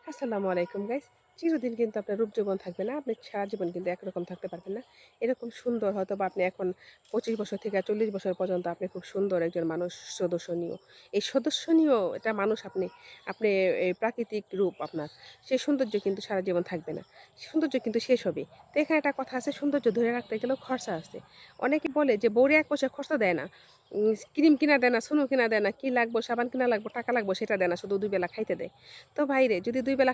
আসসালামু আলাইকুম গাইস। চিরদিন কিন্তু আপনার রূপ যৌবন থাকবে না। আপনি সারা জীবন কিন্তু একরকম থাকতে পারবেন না। এরকম সুন্দর হয়তোবা আপনি এখন ২৫ বছর থেকে ৪০ বছর পর্যন্ত আপনি খুব সুন্দর একজন মানুষ, সদস্যনীয়। এই সদস্যনীয় একটা মানুষ আপনি, আপনি এই প্রাকৃতিক রূপ আপনার, সেই সৌন্দর্য কিন্তু সারা জীবন থাকবে না। সৌন্দর্য কিন্তু শেষ হবে। তো এখানে একটা কথা আছে, সৌন্দর্য ধরে রাখতে গেলেও খরচা আছে। অনেকে বলে যে বউরে ১ পয়সা খরচা দেয় না। ক্রিম কিনা দেয় না, সুনু কিনা দেয় না, কি লাগবো, সাবান কিনা লাগবো, টাকা লাগবো সেটা দেয় না, শুধু ২ বেলা খাইতে দেয়। তো ভাইরে যদি ২ বেলা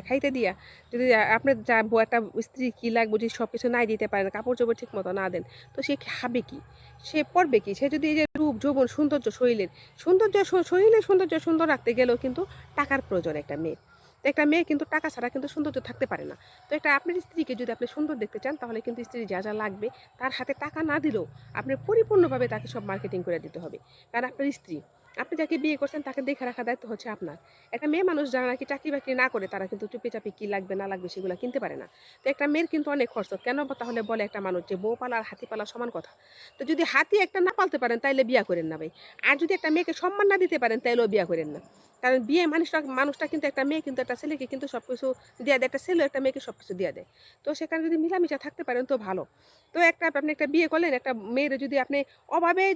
খাইতে দিয়া যদি আপনার একটা স্ত্রী কি লাগবে যদি সবকিছু নাই দিতে পারেন, কাপড়-চোপড় ঠিক মতো না দেন, তো সে খাবে কি? সে পড়বে কি? সে যদি এই যে রূপ, যৌবন, সৌন্দর্য শরীরের সৌন্দর্য শরীরের সৌন্দর্য সুন্দর রাখতে গেলেও কিন্তু টাকার প্রয়োজন একটা মেয়ের। তো একটা মেয়ে কিন্তু টাকা ছাড়া কিন্তু সৌন্দর্য থাকতে পারে না। তো একটা আপনার স্ত্রীকে যদি আপনি সুন্দর দেখতে চান তাহলে কিন্তু স্ত্রীর যা লাগবে তার হাতে টাকা না দিলেও আপনি পরিপূর্ণভাবে তাকে সব মার্কেটিং করে দিতে হবে। কারণ আপনার স্ত্রী। আপনি যাকে বিয়ে করছেন তাকে দেখে রাখার দায়িত্ব হচ্ছে আপনার। একটা মেয়ে মানুষ যারা নাকি চাকরি-বাকরি না করে তারা কিন্তু চুপিচাপি কি লাগবে না লাগবে সেগুলা কিনতে পারে না। তো একটা মেয়ের কিন্তু অনেক খরচ। কেন তাহলে বলে একটা মানুষ যে বউ পালা আর হাতি পালা সমান কথা। তো যদি হাতি একটা না পালতে পারেন তাইলে বিয়া কইরেন না ভাই। আর যদি একটা মেয়েকে সম্মান না দিতে পারেন তাইলেও বিয়া কইরেন না। কারণ বিয়ে মানুষটা কিন্তু একটা মেয়ে কিন্তু একটা ছেলেকে কিন্তু সবকিছু দিয়া দেয়। একটা ছেলেও একটা মেয়েকে সবকিছু দিয়া দেয়। তো সেখানে যদি মিলামিশা থাকতে পারেন তো ভালো। তো আপনি একটা বিয়ে করলেন, একটা মেয়েরে যদি আপনি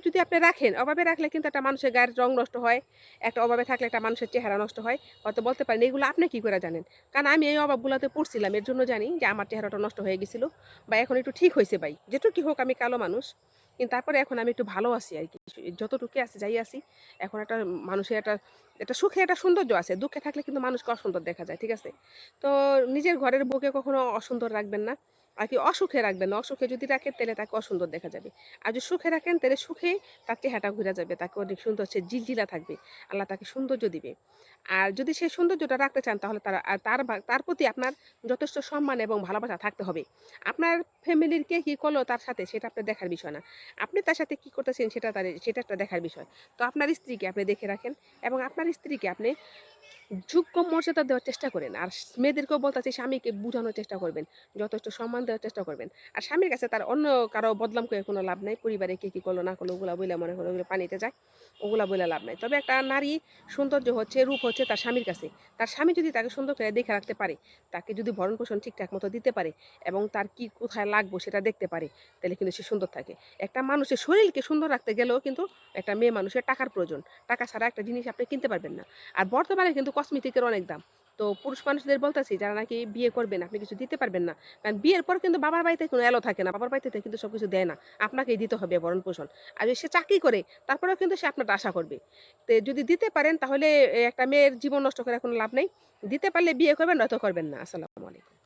যদি আপনি রাখেন, অভাবে রাখলে কিন্তু একটা মানুষের গায়ের রং নষ্ট হয়। একটা অভাবে থাকলে একটা মানুষের চেহারা নষ্ট হয়। হয়তো বলতে পারেন এগুলো আপনি কি করে জানেন? কারণ আমি এই অভাবগুলাতে পড়ছিলাম। এর জন্য জানি যে আমার চেহারাটা নষ্ট হয়ে গেছিল বা এখন একটু ঠিক হইছে ভাই। যেটুকুই হোক আমি কালো মানুষ। কিন্তু তারপরে এখন আমি একটু ভালো আছি আরকি। যতটুকু আছি যাই আছি। এখন একটা মানুষের একটা সুখে একটা সৌন্দর্য আছে। দুঃখে থাকলে কিন্তু মানুষকে অসুন্দর দেখা যায়। ঠিক আছে? তো নিজের ঘরের বউকে কখনো অসুন্দর রাখবেন না। আর কি অসুখে রাখবেন না। অসুখে যদি রাখেন তাহলে তাকে অসুন্দর দেখা যাবে। আর যদি সুখে রাখেন তাহলে সুখে তার চেহারাটা ঘুরে যাবে। তাকে অনেক সুন্দর সে জিলজিলা থাকবে। আল্লাহ তাকে সৌন্দর্য দিবে। আর যদি সেই সৌন্দর্যটা রাখতে চান তাহলে তার প্রতি আপনার যথেষ্ট সম্মান এবং ভালোবাসা থাকতে হবে। আপনার ফ্যামিলির কে কি করলো তার সাথে সেটা আপনার দেখার বিষয় না। আপনি তার সাথে কি করতেছেন সেটা একটা দেখার বিষয়। তো আপনার স্ত্রীকে আপনি দেখে রাখেন এবং আপনার স্ত্রীকে আপনি যোগ্য মর্যাদা দেওয়ার চেষ্টা করেন। আর মেয়েদেরকেও বলতেছি স্বামীকে বুঝানোর চেষ্টা করবেন। যথেষ্ট সম্মান দেওয়ার চেষ্টা করবেন। আর স্বামীর কাছে তার অন্য কারো বদনাম করে কোনো লাভ নাই। পরিবারে কে কি করলো না করলো ওগুলা বইলা মনে করো ওগুলো পানিতে যায়। ওগুলা বইলা লাভ নাই। তবে একটা নারী সৌন্দর্য হচ্ছে, রূপ হচ্ছে তার স্বামীর কাছে। তার স্বামী যদি তাকে সুন্দর করে দেখে রাখতে পারে, তাকে যদি ভরণ-পোষণ ঠিকঠাক মতো দিতে পারে এবং তার কি কোথায় লাগবো সেটা দেখতে পারে, তাহলে কিন্তু সে সুন্দর থাকে। একটা মানুষের শরীরকে সুন্দর রাখতে গেলেও কিন্তু একটা মেয়ে মানুষের টাকার প্রয়োজন। টাকা ছাড়া একটা জিনিস আপনি কিনতে পারবেন না। আর বর্তমানে কিন্তু কসমেটিকের অনেক দাম। তো পুরুষ মানুষদের বলতেছি যারা নাকি বিয়ে করবেন আপনি কিছু দিতে পারবেন না। কারণ বিয়ের পর কিন্তু বাবার বাড়িতে কোনো এলো থাকে না। বাবার বাড়িতে থেকে কিন্তু সবকিছু দেয় না। আপনাকেই দিতে হবে ভরণ-পোষণ। আর যদি সে চাকরি করে তারপরেও কিন্তু সে আপনারটা আশা করবে। তো যদি দিতে পারেন তাহলে একটা মেয়ের জীবন নষ্ট করে কোনো লাভ নেই। দিতে পারলে বিয়ে করবেন নয়তো করবেন না। আসসালামু আলাইকুম।